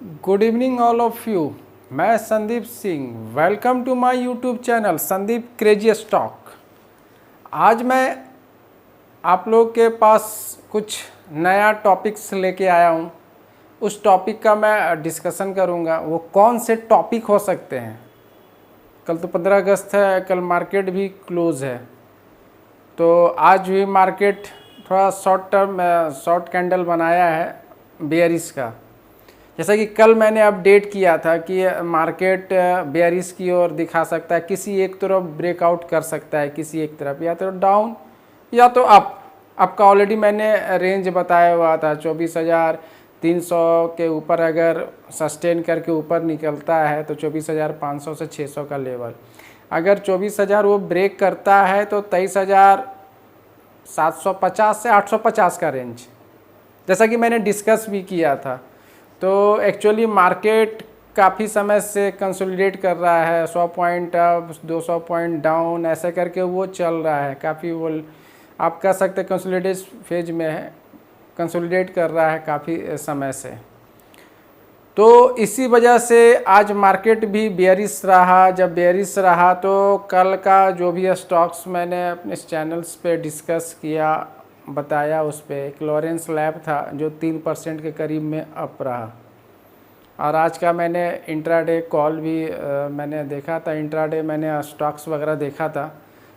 Good evening all of you. मैं Sandeep Singh, welcome to my YouTube channel Sandeep crazy stock. आज मैं आप लोग के पास कुछ नया टॉपिक्स लेके आया हूँ। उस टॉपिक का मैं डिस्कशन करूँगा। वो कौन से टॉपिक हो सकते हैं। कल तो 15 अगस्त है, कल मार्केट भी क्लोज़ है, तो आज भी मार्केट थोड़ा शॉर्ट कैंडल बनाया है बेयरिश का। जैसा कि कल मैंने अपडेट किया था कि मार्केट बेयरिश की ओर दिखा सकता है, किसी एक तरफ ब्रेकआउट कर सकता है, किसी एक तरफ या तो डाउन या तो अप। आपका ऑलरेडी मैंने रेंज बताया हुआ था 24,300 के ऊपर अगर सस्टेन करके ऊपर निकलता है तो 24,500 से 600 का लेवल। अगर 24,000 वो ब्रेक करता है तो 23,750 से 850 का रेंज, जैसा कि मैंने डिस्कस भी किया था। तो एक्चुअली मार्केट काफ़ी समय से कंसोलिडेट कर रहा है, 100 पॉइंट अप 200 पॉइंट डाउन ऐसे करके वो चल रहा है। काफ़ी वो आप कह सकते हैं कंसोलिडेट फेज में है, कंसोलिडेट कर रहा है काफ़ी समय से। तो इसी वजह से आज मार्केट भी बेयरिश रहा। जब बेयरिश रहा तो कल का जो भी स्टॉक्स मैंने अपने चैनल्स पे डिस्कस किया, बताया, उस पर एक लॉरेंस लैब था जो 3% के करीब में अप रहा। और आज का मैंने इंट्राडे कॉल भी मैंने देखा था। इंट्राडे मैंने स्टॉक्स वगैरह देखा था।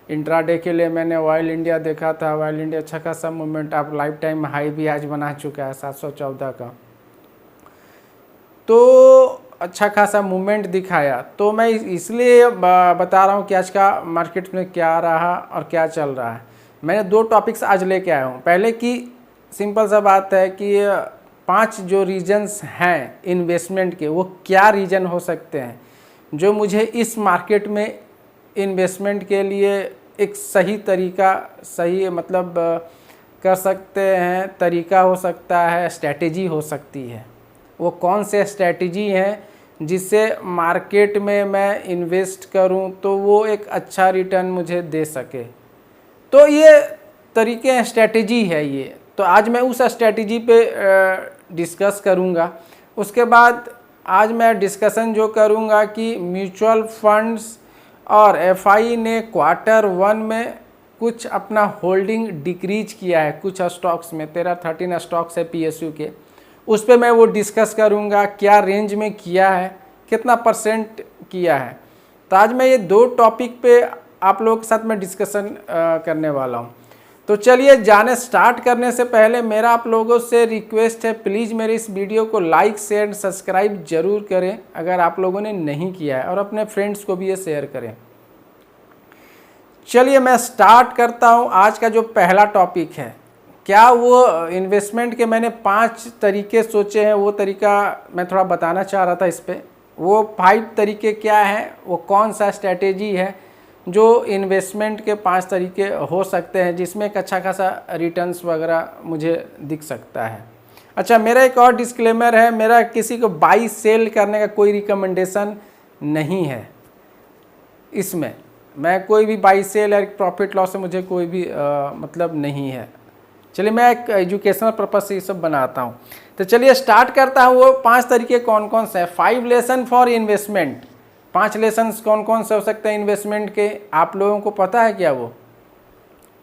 इंट्राडे के लिए मैंने ऑयल इंडिया देखा था। ऑयल इंडिया अच्छा खासा मूवमेंट, आप लाइफ टाइम हाई भी आज बना चुका है 714 का, तो अच्छा खासा मूवमेंट दिखाया। तो मैं इसलिए बता रहा हूँ कि आज का मार्केट में क्या रहा और क्या चल रहा है। मैंने 2 टॉपिक्स आज लेके आया हूँ। पहले की सिंपल सा बात है कि 5 जो रीजन्स हैं इन्वेस्टमेंट के, वो क्या रीजन हो सकते हैं जो मुझे इस मार्केट में इन्वेस्टमेंट के लिए एक सही तरीका, सही मतलब कर सकते हैं, तरीका हो सकता है, स्ट्रैटेजी हो सकती है। वो कौन से स्ट्रैटेजी हैं जिससे मार्केट में मैं इन्वेस्ट करूं तो वो एक अच्छा रिटर्न मुझे दे सके। तो ये तरीके हैं, स्ट्रैटेजी है ये। तो आज मैं उस स्ट्रैटेजी पे डिस्कस करूंगा। उसके बाद आज मैं डिस्कशन जो करूंगा कि म्यूचुअल फंड्स और एफआई ने Q1 में कुछ अपना होल्डिंग डिक्रीज किया है कुछ स्टॉक्स में। 13 स्टॉक्स है पीएसयू के, उस पर मैं वो डिस्कस करूंगा क्या रेंज में किया है, कितना % किया है। तो आज मैं ये 2 टॉपिक पे आप लोगों के साथ में डिस्कशन करने वाला हूँ। तो चलिए जाने स्टार्ट करने से पहले मेरा आप लोगों से रिक्वेस्ट है, प्लीज़ मेरे इस वीडियो को लाइक शेयर एंड सब्सक्राइब जरूर करें अगर आप लोगों ने नहीं किया है, और अपने फ्रेंड्स को भी ये शेयर करें। चलिए मैं स्टार्ट करता हूँ। आज का जो पहला टॉपिक है, क्या वो इन्वेस्टमेंट के मैंने 5 तरीके सोचे हैं, वो तरीका मैं थोड़ा बताना चाह रहा था इस पर। वो 5 तरीके क्या हैं, वो कौन सा स्ट्रैटेजी है जो इन्वेस्टमेंट के 5 तरीके हो सकते हैं जिसमें एक अच्छा खासा रिटर्न्स वगैरह मुझे दिख सकता है। अच्छा, मेरा एक और डिस्क्लेमर है, मेरा किसी को बाई सेल करने का कोई रिकमेंडेशन नहीं है। इसमें मैं कोई भी बाई सेल या प्रॉफिट लॉस से मुझे कोई भी मतलब नहीं है। चलिए मैं एक एजुकेशनल पर्पज से ये सब बनाता हूँ। तो चलिए स्टार्ट करता हूँ। वो 5 तरीके कौन कौन से हैं। 5 लेसन फॉर इन्वेस्टमेंट। 5 लेसन्स कौन कौन से हो सकते हैं इन्वेस्टमेंट के, आप लोगों को पता है क्या? वो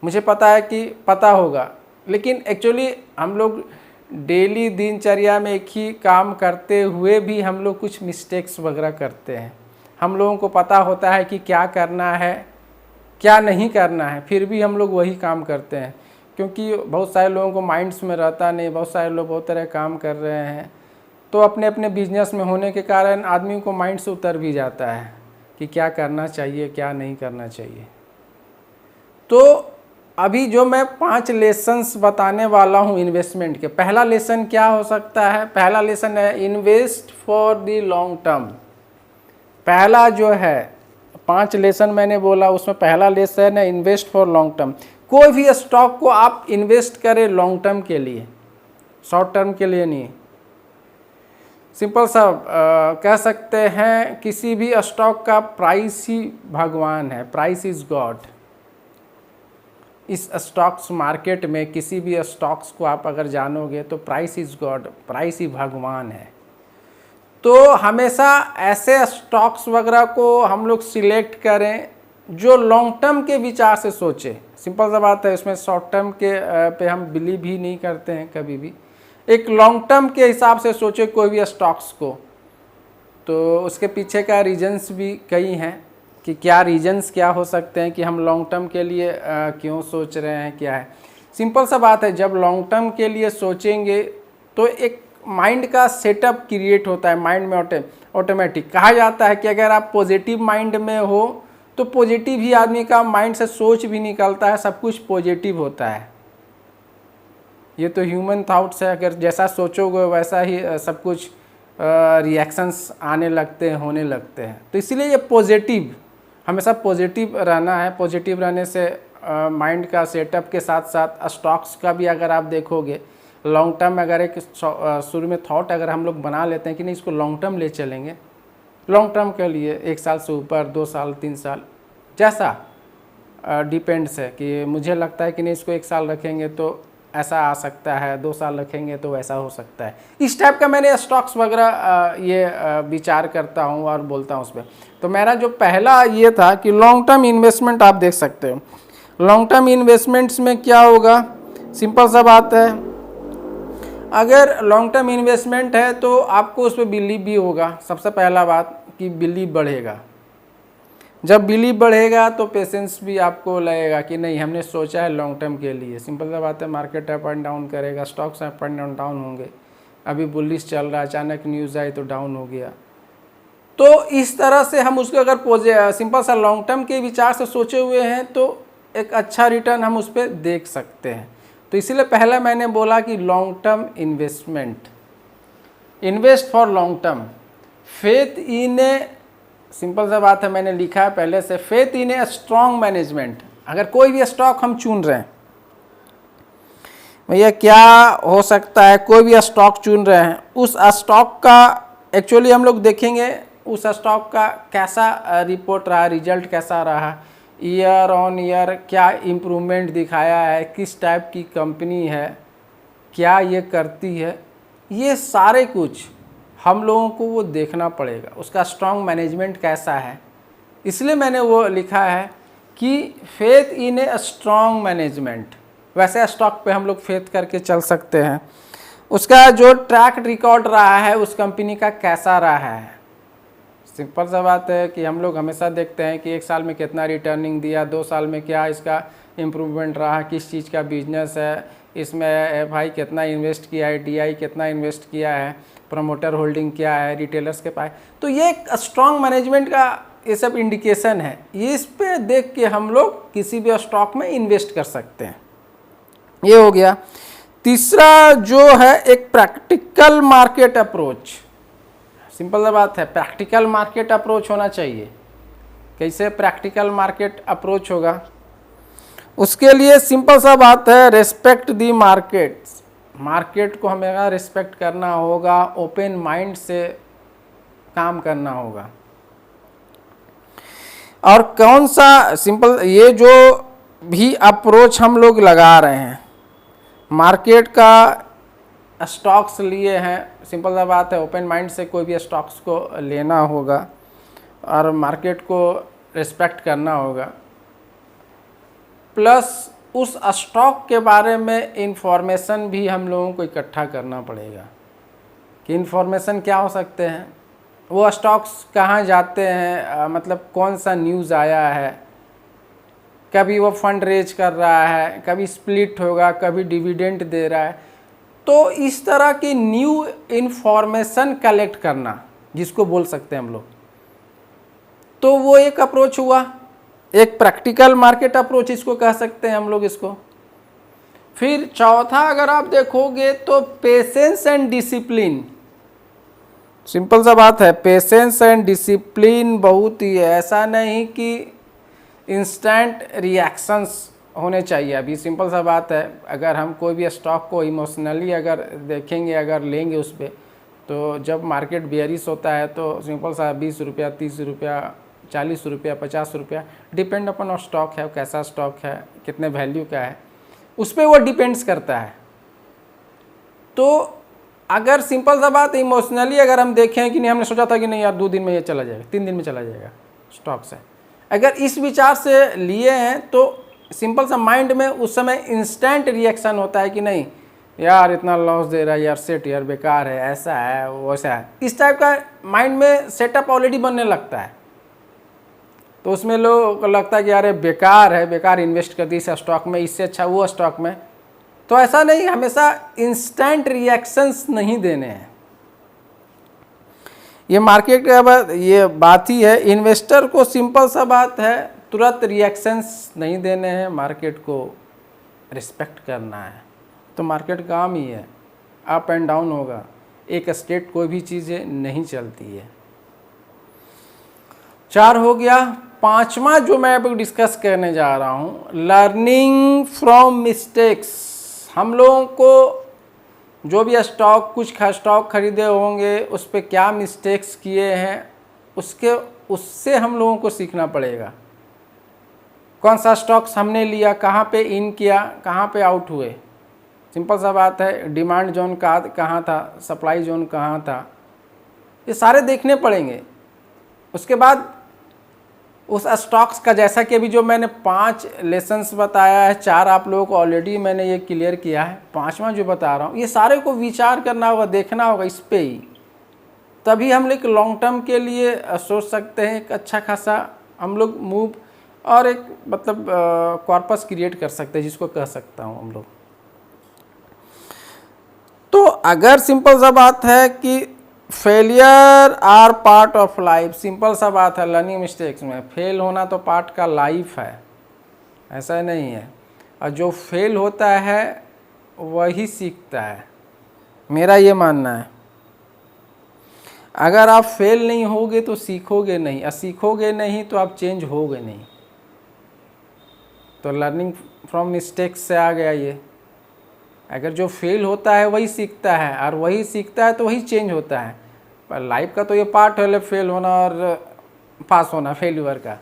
मुझे पता है कि पता होगा, लेकिन एक्चुअली हम लोग डेली दिनचर्या में एक ही काम करते हुए भी हम लोग कुछ मिस्टेक्स वगैरह करते हैं। हम लोगों को पता होता है कि क्या करना है क्या नहीं करना है, फिर भी हम लोग वही काम करते हैं, क्योंकि बहुत सारे लोगों को माइंड्स में रहता नहीं। बहुत सारे लोग बहुत तरह काम कर रहे हैं, तो अपने अपने बिजनेस में होने के कारण आदमी को माइंड से उतर भी जाता है कि क्या करना चाहिए क्या नहीं करना चाहिए। तो अभी जो मैं 5 लेसन्स बताने वाला हूँ इन्वेस्टमेंट के, पहला लेसन क्या हो सकता है? पहला लेसन है invest for the long term. पहला जो है 5 लेसन मैंने बोला, उसमें पहला लेसन है इन्वेस्ट फॉर लॉन्ग टर्म। कोई भी स्टॉक को आप इन्वेस्ट करें लॉन्ग टर्म के लिए, शॉर्ट टर्म के लिए नहीं। सिंपल सा कह सकते हैं किसी भी स्टॉक का प्राइस ही भगवान है, प्राइस इज गॉड। इस स्टॉक्स मार्केट में किसी भी स्टॉक्स को आप अगर जानोगे तो प्राइस इज गॉड, प्राइस ही भगवान है। तो हमेशा ऐसे स्टॉक्स वगैरह को हम लोग सिलेक्ट करें जो लॉन्ग टर्म के विचार से सोचे। सिंपल सा बात है, इसमें शॉर्ट टर्म के पे हम बिलीव ही नहीं करते हैं कभी भी। एक लॉन्ग टर्म के हिसाब से सोचे कोई भी स्टॉक्स को। तो उसके पीछे का रीजंस भी कई हैं कि क्या रीजंस क्या हो सकते हैं कि हम लॉन्ग टर्म के लिए क्यों सोच रहे हैं, क्या है। सिंपल सा बात है, जब लॉन्ग टर्म के लिए सोचेंगे तो एक माइंड का सेटअप क्रिएट होता है माइंड में ऑटोमेटिक। कहा जाता है कि अगर आप पॉजिटिव माइंड में हो तो पॉजिटिव ही आदमी का माइंड से सोच भी निकलता है, सब कुछ पॉजिटिव होता है। ये तो ह्यूमन थॉट्स है, अगर जैसा सोचोगे वैसा ही सब कुछ रिएक्शंस आने लगते हैं, होने लगते हैं। तो इसीलिए ये पॉजिटिव, हमेशा पॉजिटिव रहना है। पॉजिटिव रहने से माइंड का सेटअप के साथ साथ स्टॉक्स का भी अगर आप देखोगे लॉन्ग टर्म, अगर एक शुरू में थॉट अगर हम लोग बना लेते हैं कि नहीं इसको लॉन्ग टर्म ले चलेंगे, लॉन्ग टर्म के लिए 1 साल से ऊपर, 2 साल, 3 साल, जैसा डिपेंड्स है कि मुझे लगता है कि नहीं इसको 1 साल रखेंगे तो ऐसा आ सकता है, 2 साल रखेंगे तो वैसा हो सकता है। इस टाइप का मैंने स्टॉक्स वगैरह ये विचार करता हूँ और बोलता हूँ उस पर। तो मेरा जो पहला ये था कि लॉन्ग टर्म इन्वेस्टमेंट आप देख सकते हो। लॉन्ग टर्म इन्वेस्टमेंट्स में क्या होगा, सिंपल सा बात है, अगर लॉन्ग टर्म इन्वेस्टमेंट है तो आपको उस पर बिलीव भी होगा। सबसे पहला बात कि बिलीव बढ़ेगा। जब बिलीव बढ़ेगा तो पेशेंस भी आपको लगेगा कि नहीं हमने सोचा है लॉन्ग टर्म के लिए। सिंपल सा बात है, मार्केट अप एंड डाउन करेगा, स्टॉक्स अप एंड डाउन होंगे। अभी बुलिश चल रहा है, अचानक न्यूज़ आई तो डाउन हो गया। तो इस तरह से हम उसको अगर सिंपल सा लॉन्ग टर्म के विचार से सोचे हुए हैं तो एक अच्छा रिटर्न हम उस पर देख सकते हैं। तो इसीलिए पहले मैंने बोला कि long term investment, invest for long term, faith in A, simple सा बात है मैंने लिखा है पहले से, faith in a strong management. अगर कोई भी स्टॉक हम चुन रहे हैं, भैया क्या हो सकता है, कोई भी स्टॉक चुन रहे हैं, उस स्टॉक का एक्चुअली हम लोग देखेंगे उस स्टॉक का कैसा रिपोर्ट रहा, रिजल्ट कैसा रहा, ईयर ऑन ईयर क्या इम्प्रूवमेंट दिखाया है, किस टाइप की कंपनी है, क्या ये करती है, ये सारे कुछ हम लोगों को वो देखना पड़ेगा। उसका स्ट्रॉन्ग मैनेजमेंट कैसा है, इसलिए मैंने वो लिखा है कि faith in a strong management. वैसे स्टॉक पे हम लोग फेथ करके चल सकते हैं। उसका जो ट्रैक रिकॉर्ड रहा है उस कंपनी का कैसा रहा है। सिंपल सा बात है कि हम लोग हमेशा देखते हैं कि 1 साल में कितना रिटर्निंग दिया, 2 साल में क्या इसका इम्प्रूवमेंट रहा, किस चीज़ का बिजनेस है, इसमें भाई कितना इन्वेस्ट किया है, DI कितना इन्वेस्ट किया है, प्रमोटर होल्डिंग क्या है, रिटेलर्स के पास। तो ये एक स्ट्रॉन्ग मैनेजमेंट का ये सब इंडिकेशन है। ये इस पे देख के हम लोग किसी भी स्टॉक में इन्वेस्ट कर सकते हैं। ये हो गया। तीसरा जो है एक प्रैक्टिकल मार्केट अप्रोच। सिंपल सा बात है, प्रैक्टिकल मार्केट अप्रोच होना चाहिए। कैसे प्रैक्टिकल मार्केट अप्रोच होगा, उसके लिए सिंपल सा बात है, रेस्पेक्ट दी मार्केट्स। मार्केट को हमें रिस्पेक्ट करना होगा, ओपन माइंड से काम करना होगा। और कौन सा सिंपल, ये जो भी अप्रोच हम लोग लगा रहे हैं, मार्केट का स्टॉक्स लिए हैं, सिंपल सा बात है, ओपन माइंड से कोई भी स्टॉक्स को लेना होगा और मार्केट को रिस्पेक्ट करना होगा। प्लस उस स्टॉक के बारे में इंफॉर्मेशन भी हम लोगों को इकट्ठा करना पड़ेगा कि इंफॉर्मेशन क्या हो सकते हैं, वो स्टॉक्स कहाँ जाते हैं, मतलब कौन सा न्यूज़ आया है, कभी वो फंड रेज कर रहा है, कभी स्प्लिट होगा, कभी डिविडेंड दे रहा है। तो इस तरह की न्यू इंफॉर्मेशन कलेक्ट करना, जिसको बोल सकते हैं हम लोग, तो वो एक अप्रोच हुआ, एक प्रैक्टिकल मार्केट अप्रोच इसको कह सकते हैं हम लोग इसको। फिर चौथा अगर आप देखोगे तो पेशेंस एंड डिसिप्लिन। सिंपल सा बात है, पेशेंस एंड डिसिप्लिन बहुत ही है। ऐसा नहीं कि इंस्टेंट रिएक्शंस होने चाहिए। अभी सिंपल सा बात है, अगर हम कोई भी स्टॉक को इमोशनली अगर देखेंगे, अगर लेंगे उस पर, तो जब मार्केट बेयरिश होता है तो सिंपल सा 20 रुपया, 30 रुपया, 40 रुपया, 50 रुपया, डिपेंड अपन स्टॉक है, कैसा स्टॉक है, कितने वैल्यू का है, उस पर वो डिपेंड्स करता है। तो अगर सिंपल सा बात इमोशनली अगर हम देखें कि नहीं, हमने सोचा था कि नहीं यार 2 दिन में ये चला जाएगा, 3 दिन में चला जाएगा स्टॉक से, अगर इस विचार से लिए हैं तो सिंपल सा माइंड में उस समय इंस्टेंट रिएक्शन होता है कि नहीं यार इतना लॉस दे रहा है यार, सेट यार बेकार है, ऐसा है वैसा है, इस टाइप का माइंड में सेटअप ऑलरेडी बनने लगता है। तो उसमें लोगों को लगता है कि यार बेकार है, बेकार इन्वेस्ट कर दी इस स्टॉक में, इससे अच्छा वो स्टॉक में। तो ऐसा नहीं, हमेशा इंस्टेंट रिएक्शंस नहीं देने हैं। ये मार्केट का ये बात ही है, इन्वेस्टर को सिंपल सा बात है, तुरंत रिएक्शंस नहीं देने हैं, मार्केट को रिस्पेक्ट करना है। तो मार्केट काम ही है, अप एंड डाउन होगा, एक स्टेट कोई भी चीज़ें नहीं चलती है। 4 हो गया। 5वां जो मैं अब डिस्कस करने जा रहा हूँ, लर्निंग फ्रॉम मिस्टेक्स। हम लोगों को जो भी कुछ स्टॉक खरीदे होंगे उस पर क्या मिस्टेक्स किए हैं, उससे हम लोगों को सीखना पड़ेगा। कौन सा स्टॉक्स हमने लिया, कहाँ पे इन किया, कहाँ पे आउट हुए। सिंपल सा बात है, डिमांड जोन कहाँ था, सप्लाई जोन कहाँ था, ये सारे देखने पड़ेंगे। उसके बाद उस स्टॉक्स का, जैसा कि अभी जो मैंने 5 लेसन्स बताया है, 4 आप लोगों को ऑलरेडी मैंने ये क्लियर किया है, 5वां जो बता रहा हूँ, ये सारे को विचार करना होगा, देखना होगा इस पे ही, तभी हम लोग लॉन्ग टर्म के लिए सोच सकते हैं। एक अच्छा खासा हम लोग मूव और एक मतलब कॉर्पस क्रिएट कर सकते हैं, जिसको कह सकता हूँ हम लोग। तो अगर सिंपल सा बात है कि failure are part of life, simple सा बात है, लर्निंग मिस्टेक्स में फेल होना तो पार्ट का लाइफ है, ऐसा नहीं है। और जो फेल होता है वही सीखता है, मेरा ये मानना है। अगर आप फेल नहीं होगे तो सीखोगे नहीं, और सीखोगे नहीं तो आप चेंज होगे नहीं। तो लर्निंग फ्रॉम मिस्टेक्स से आ गया ये। अगर जो फेल होता है वही सीखता है, और वही सीखता है तो वही चेंज होता है। पर लाइफ का तो ये पार्ट है फेल होना और पास होना, फेल्यूर का।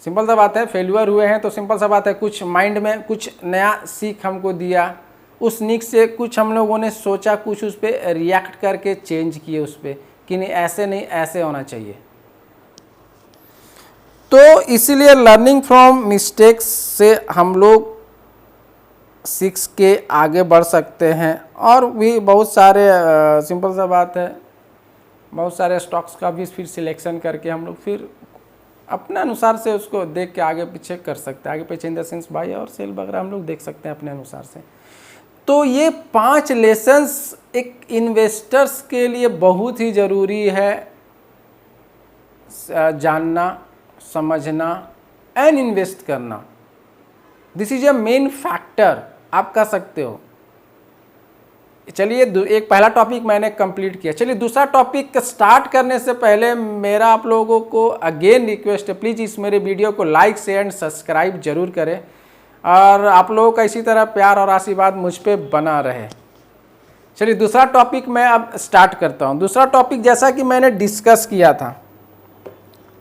सिंपल सा बात है, फेल्यूर हुए हैं तो सिंपल सा बात है, कुछ माइंड में कुछ नया सीख हमको दिया, उस सीख से कुछ हम लोगों ने सोचा, कुछ उस पर रिएक्ट करके चेंज किए उस पर कि नहीं ऐसे नहीं, ऐसे होना चाहिए। तो इसीलिए लर्निंग फ्रॉम मिस्टेक्स से हम लोग सीख के आगे बढ़ सकते हैं। और भी बहुत सारे सिंपल सा बात है, बहुत सारे स्टॉक्स का भी फिर सिलेक्शन करके हम लोग फिर अपने अनुसार से उसको देख के आगे पीछे कर सकते हैं, आगे पीछे इन द सेंस बाय और सेल वगैरह हम लोग देख सकते हैं अपने अनुसार से। तो ये 5 लेसन्स एक इन्वेस्टर्स के लिए बहुत ही ज़रूरी है जानना, समझना एंड इन्वेस्ट करना। This is a main factor, आप कह सकते हो। चलिए एक पहला टॉपिक मैंने कंप्लीट किया। चलिए दूसरा टॉपिक स्टार्ट करने से पहले मेरा आप लोगों को अगेन रिक्वेस्ट है, प्लीज़ इस मेरे वीडियो को लाइक शेयर एंड सब्सक्राइब जरूर करें, और आप लोगों का इसी तरह प्यार और आशीर्वाद मुझ पे बना रहे। चलिए दूसरा टॉपिक मैं अब स्टार्ट करता हूँ। दूसरा टॉपिक जैसा कि मैंने डिस्कस किया था,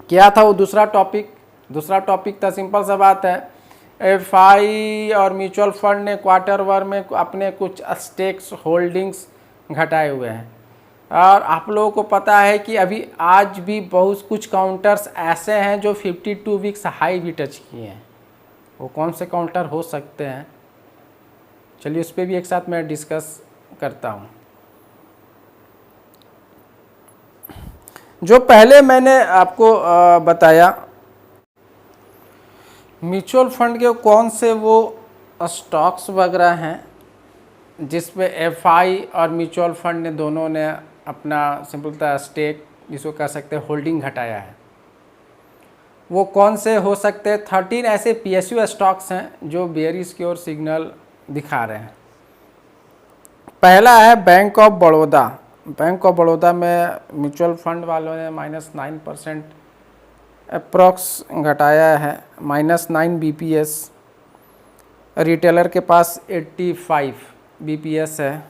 क्या था वो दूसरा टॉपिक था, सिंपल सा बात है, एफआई और म्यूचुअल फंड ने क्वार्टर वन में अपने कुछ स्टेक्स होल्डिंग्स घटाए हुए हैं। और आप लोगों को पता है कि अभी आज भी बहुत कुछ काउंटर्स ऐसे हैं जो 52 वीक्स हाई भी टच किए हैं। वो कौन से काउंटर हो सकते हैं, चलिए उस पर भी एक साथ मैं डिस्कस करता हूँ। जो पहले मैंने आपको बताया, म्यूचुअल फंड के कौन से वो स्टॉक्स वगैरह हैं जिस पे एफआई और म्यूचुअल फंड ने दोनों ने अपना सिंपलता स्टेक, जिसको कह सकते हैं होल्डिंग, घटाया है। वो कौन से हो सकते हैं? 13 ऐसे पीएसयू स्टॉक्स हैं जो बेयरिश की ओर सिग्नल दिखा रहे हैं। पहला है bank of Baroda. Bank of Baroda में म्यूचुअल फंड वालों ने -9% अप्रॉक्स घटाया है, -9 BPS। रिटेलर के पास 85 BPS है,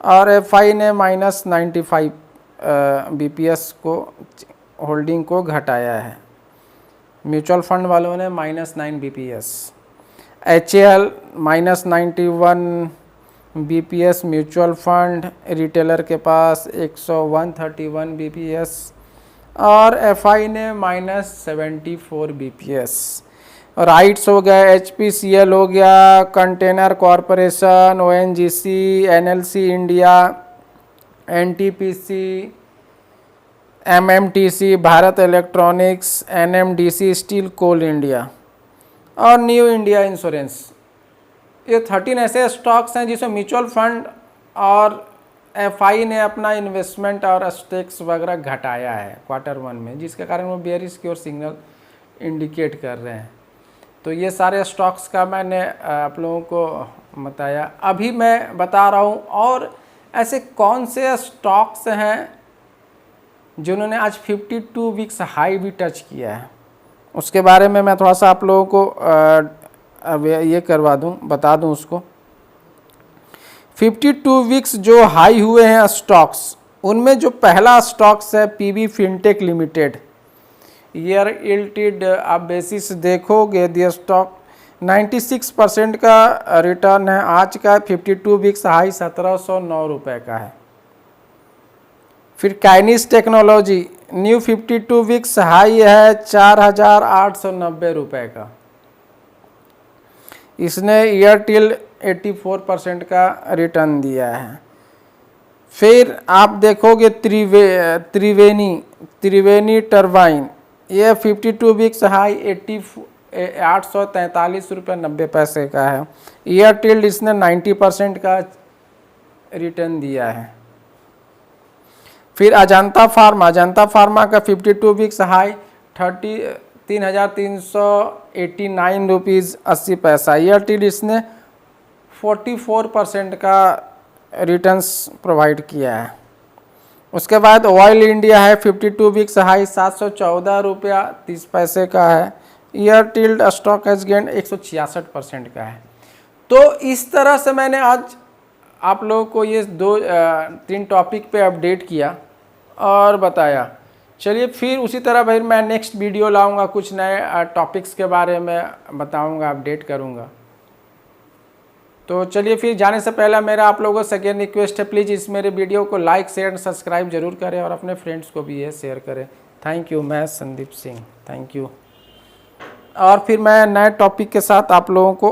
और एफआई ने -95 BPS को होल्डिंग को घटाया है। म्यूचुअल फंड वालों ने -9 BPS। HAL -91 BPS mutual fund retailer के पास 131 BPS और FI ने -74 BPS। राइट्स हो गए, HPCL हो गया, container corporation, ONGC, NLC India, NTPC, MMTC, Bharat electronics, NMDC steel coal India और न्यू इंडिया इंश्योरेंस। ये 13 ऐसे स्टॉक्स हैं जिसमें म्यूचुअल फंड और FI ने अपना इन्वेस्टमेंट और स्टेक्स वगैरह घटाया है Q1 में, जिसके कारण वो बेयरिश की ओर सिग्नल इंडिकेट कर रहे हैं। तो ये सारे स्टॉक्स का मैंने आप लोगों को बताया। अभी मैं बता रहा हूँ और ऐसे कौन से स्टॉक्स हैं जिन्होंने आज 52 वीक्स हाई भी टच किया है, उसके बारे में मैं थोड़ा सा आप लोगों को अब ये करवा दूं, बता दूं उसको। 52 वीक्स जो हाई हुए हैं स्टॉक्स, उनमें जो पहला स्टॉक्स है PB फिनटेक लिमिटेड। ईयर इल्टेड आप बेसिस देखोगे दिया स्टॉक 96% का रिटर्न है। आज का 52 वीक्स हाई 1709 रुपये का है। फिर काइनिस टेक्नोलॉजी न्यू 52 वीक्स हाई है 4890 रुपये का। इसने ईयर टिल 84% का रिटर्न दिया है। फिर आप देखोगे त्रिवेणी टरबाइन, ये 52 वीक्स हाई 843 रुपये 90 पैसे का है। ईयर टिल्ड इसने 90% का रिटर्न दिया है। फिर अजंता फार्मा का 52 वीक्स हाई 3,389 रुपीज़ 80 पैसा। ईयर टिल्ड इसने 44% का रिटर्न्स प्रोवाइड किया है। उसके बाद ऑयल इंडिया है 52 वीक्स हाई 714 रुपया 30 पैसे का है। ईयर टिल्ड स्टॉक एज गेंड 166% का है। तो इस तरह से मैंने आज आप लोगों को ये 2-3 टॉपिक पे अपडेट किया और बताया। चलिए फिर उसी तरह भाई मैं नेक्स्ट वीडियो लाऊंगा, कुछ नए टॉपिक्स के बारे में बताऊंगा, अपडेट करूंगा। तो चलिए फिर जाने से पहले मेरा आप लोगों को सेकेंड रिक्वेस्ट है, प्लीज़ इस मेरे वीडियो को लाइक शेयर सब्सक्राइब जरूर करें और अपने फ्रेंड्स को भी ये शेयर करें। Thank you. मैं संदीप सिंह, थैंक यू। और फिर मैं नए टॉपिक के साथ आप लोगों को